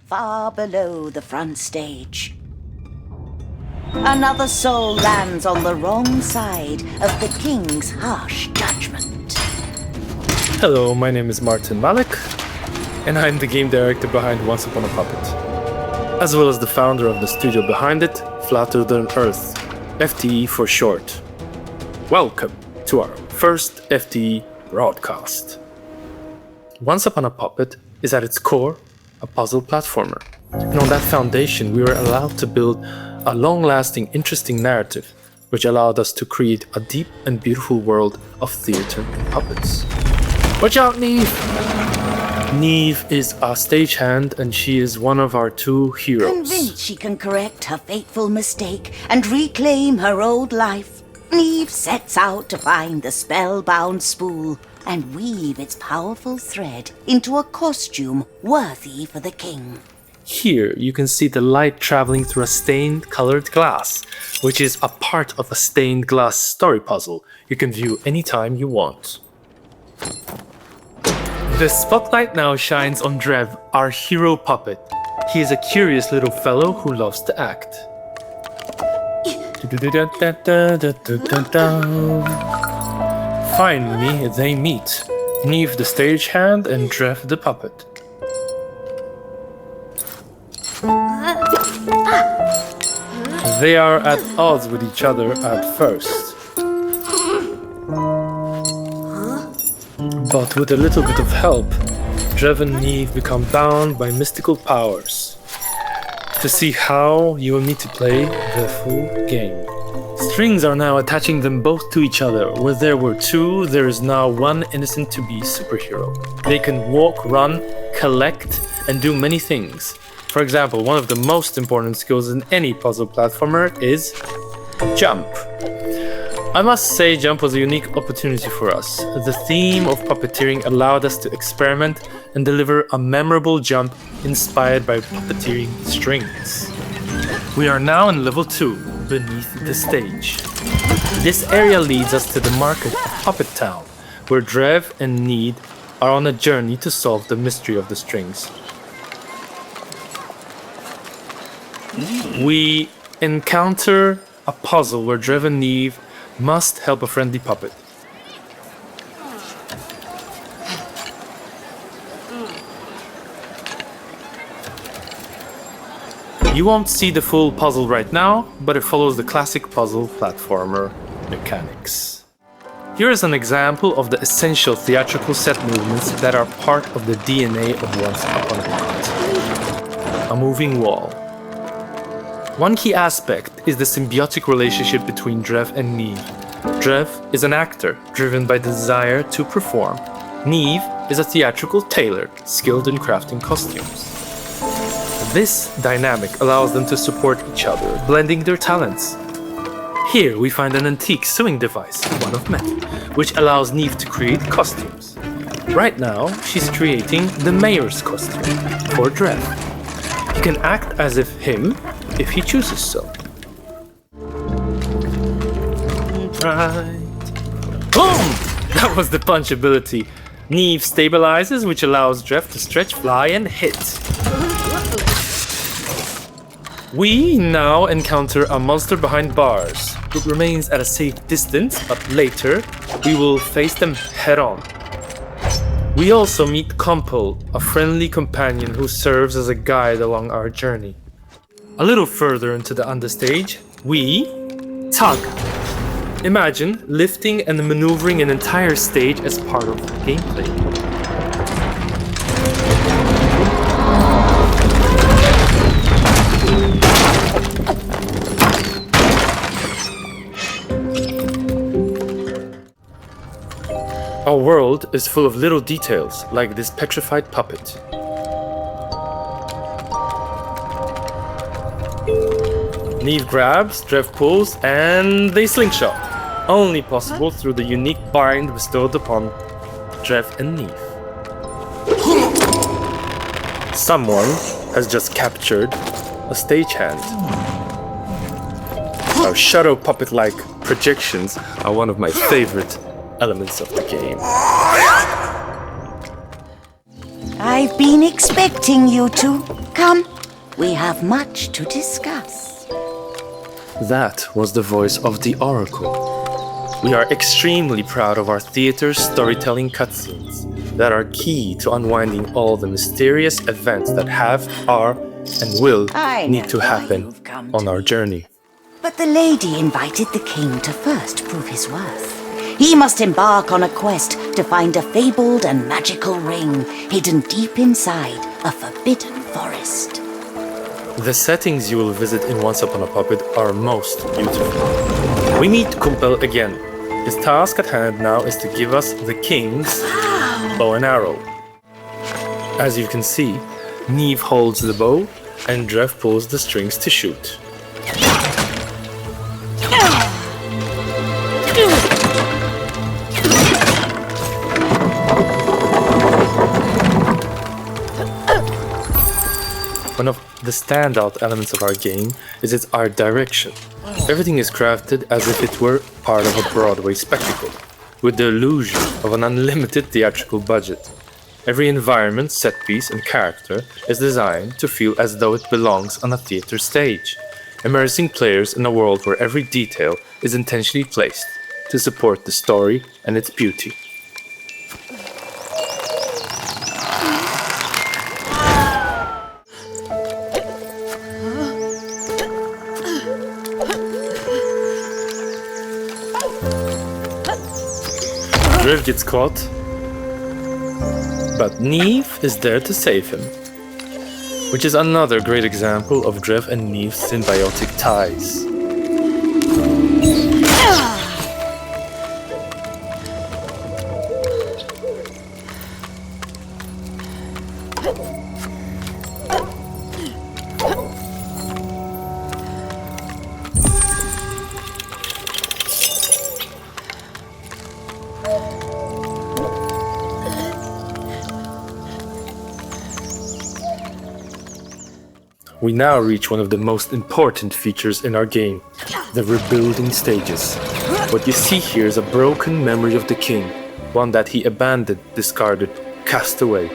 far below the front stage. Another soul lands on the wrong side of the king's harsh judgment. Hello, my name is Martin Malik, and I'm the game director behind Once Upon a Puppet, as well as the founder of the studio behind it, Flatter Than Earth, FTE for short. Welcome to our first FTE broadcast. Once Upon a Puppet is at its core a puzzle platformer, and on that foundation we were allowed to build a long-lasting, interesting narrative which allowed us to create a deep and beautiful world of theater and puppets. Watch out, Neve! Neve is a stagehand and she is one of our two heroes. Convinced she can correct her fateful mistake and reclaim her old life, Neve sets out to find the spellbound spool and weave its powerful thread into a costume worthy for the king. Here you can see the light traveling through a stained colored glass, which is a part of a stained glass story puzzle you can view anytime you want. The spotlight now shines on Drev, our hero puppet. He is a curious little fellow who loves to act. Finally, they meet. Neve the stagehand and Drev the puppet. They are at odds with each other at first. But with a little bit of help, Drev and Neve become bound by mystical powers. To see how, you will need to play the full game. Strings are now attaching them both to each other. Where there were two, there is now one innocent to-be superhero. They can walk, run, collect, and do many things. For example, one of the most important skills in any puzzle platformer is jump. I must say jump was a unique opportunity for us. The theme of puppeteering allowed us to experiment and deliver a memorable jump inspired by puppeteering strings. We are now in level 2, beneath the stage. This area leads us to the market of Puppet Town, where Drev and Need are on a journey to solve the mystery of the strings. We encounter a puzzle where Drev and Neve must help a friendly puppet. You won't see the full puzzle right now, but it follows the classic puzzle platformer mechanics. Here is an example of the essential theatrical set movements that are part of the DNA of Once Upon a Puppet. A moving wall. One key aspect is the symbiotic relationship between Drev and Neve. Drev is an actor, driven by the desire to perform. Neve is a theatrical tailor, skilled in crafting costumes. This dynamic allows them to support each other, blending their talents. Here we find an antique sewing device, one of many, which allows Neve to create costumes. Right now, she's creating the mayor's costume for Drev. He can act as him if he chooses so. Right. Boom! That was the punch ability. Neve stabilizes, which allows Drev to stretch, fly, and hit. We now encounter a monster behind bars. It remains at a safe distance, but later we will face them head on. We also meet Kompel, a friendly companion who serves as a guide along our journey. A little further into the understage, we tug. Imagine lifting and maneuvering an entire stage as part of the gameplay. Our world is full of little details, like this petrified puppet. Neve grabs, Drev pulls, and they slingshot. Only possible through the unique bind bestowed upon Drev and Neve. Someone has just captured a stagehand. Our shadow puppet-like projections are one of my favorite elements of the game. I've been expecting you two. Come, we have much to discuss. That was the voice of the Oracle. We are extremely proud of our theater's storytelling cutscenes that are key to unwinding all the mysterious events that have, are, and will need to happen on our journey. But the lady invited the king to first prove his worth. He must embark on a quest to find a fabled and magical ring hidden deep inside a forbidden forest. The settings you will visit in Once Upon a Puppet are most beautiful. We meet Kumpel again. His task at hand now is to give us the king's bow and arrow. As you can see, Neve holds the bow and Drev pulls the strings to shoot. One of the standout elements of our game is its art direction. Everything is crafted as if it were part of a Broadway spectacle, with the illusion of an unlimited theatrical budget. Every environment, set piece, and character is designed to feel as though it belongs on a theater stage, immersing players in a world where every detail is intentionally placed to support the story and its beauty. Drev gets caught, but Neve is there to save him, which is another great example of Drev and Neve's symbiotic ties. We now reach one of the most important features in our game, the rebuilding stages. What you see here is a broken memory of the king, one that he abandoned, discarded, cast away.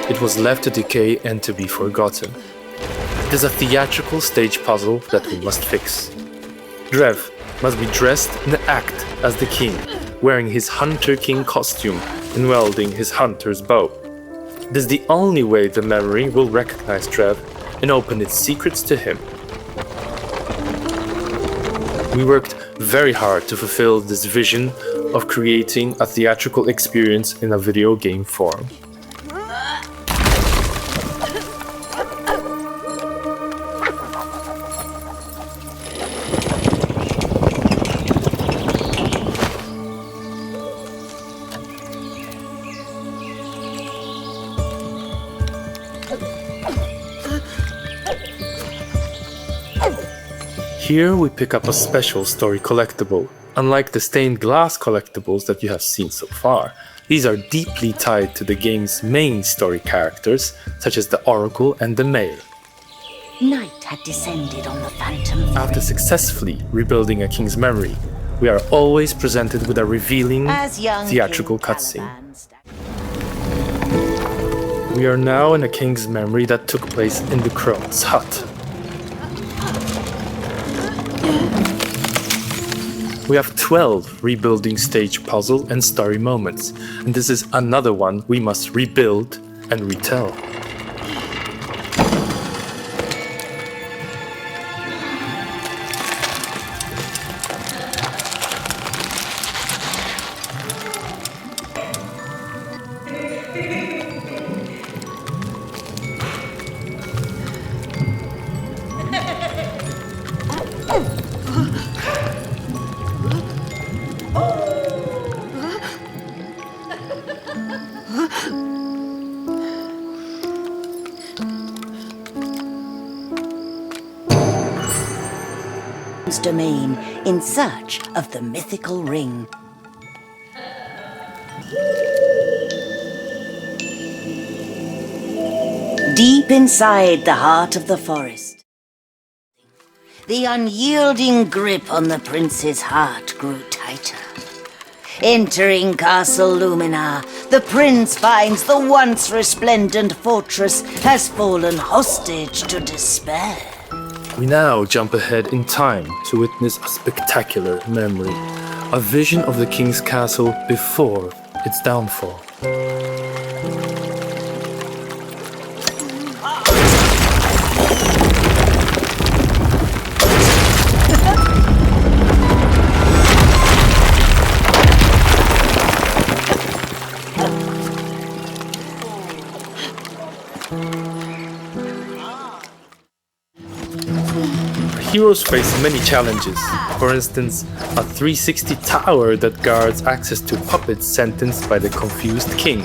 It was left to decay and to be forgotten. It is a theatrical stage puzzle that we must fix. Drev must be dressed in the act as the king, wearing his Hunter King costume and wielding his hunter's bow. This is the only way the memory will recognize Drev and open its secrets to him. We worked very hard to fulfill this vision of creating a theatrical experience in a video game form. Here we pick up a special story collectible. Unlike the stained glass collectibles that you have seen so far, these are deeply tied to the game's main story characters, such as the Oracle and the Mayor. Night had descended on the Phantom Forest. After successfully rebuilding a king's memory, we are always presented with a revealing theatrical cutscene. We are now in a king's memory that took place in the Crone's hut. We have 12 rebuilding stage puzzle and story moments, and this is another one we must rebuild and retell. Domain in search of the mythical ring. Deep inside the heart of the forest, the unyielding grip on the prince's heart grew tighter. Entering Castle Lumina, the prince finds the once resplendent fortress has fallen hostage to despair. We now jump ahead in time to witness a spectacular memory, a vision of the king's castle before its downfall. Heroes face many challenges, for instance, a 360 tower that guards access to puppets sentenced by the confused king.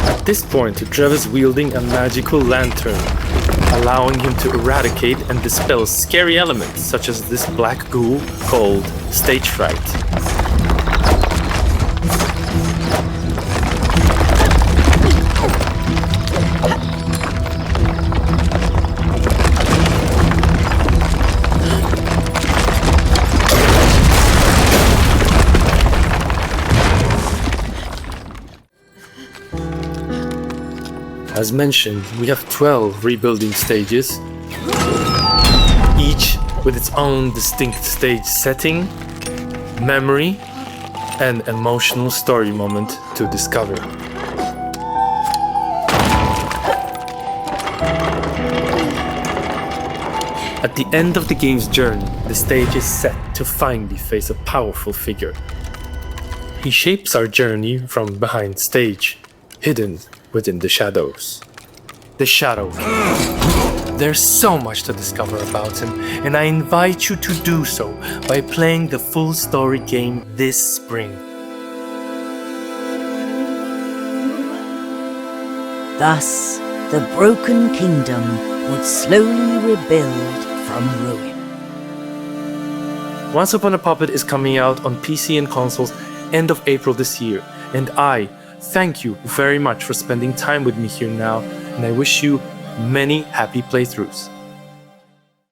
At this point, Drev is wielding a magical lantern, allowing him to eradicate and dispel scary elements such as this black ghoul called stage fright. As mentioned, we have 12 rebuilding stages, each with its own distinct stage setting, memory, and emotional story moment to discover. At the end of the game's journey, the stage is set to finally face a powerful figure. He shapes our journey from behind stage, hidden within the shadows. The Shadow King. There's so much to discover about him, and I invite you to do so by playing the full story game this spring. Thus, the broken kingdom would slowly rebuild from ruin. Once Upon a Puppet is coming out on PC and consoles end of April this year, and I thank you very much for spending time with me here now, and I wish you many happy playthroughs.